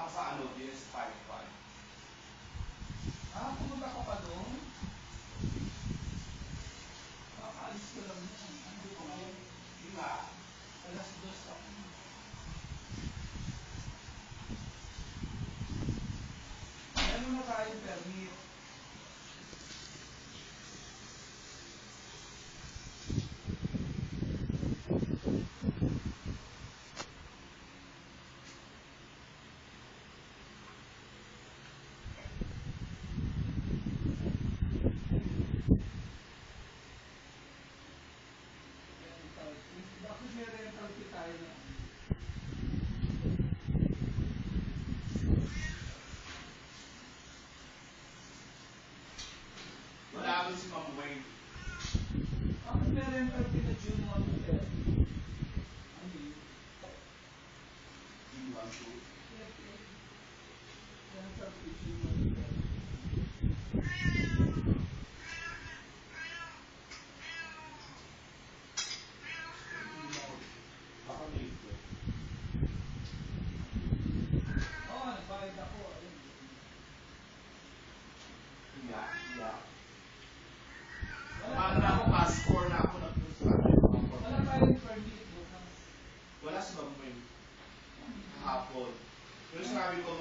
ako sa ano, DS55. Pumunta ka pa doon? Kakaalis ko lang yan. Hindi ko ngayon. Di ba? Alas 2 ako. Ano na tayong permit? Bakit may rental fee tayo na? Wala ako si Ma'am Wayne. Bakit may rental fee na June 1 to 10? Ano yun? G1 2. Rental fee June 1 to 10. Baka may ito. Nagbayad ako. Ayun. Yeah. Wala Paano na ako, passport na ako nag-construct. Wala tayong permit bukas. Wala si Ma'am Wayne. Kahapon. Pero sabi ko,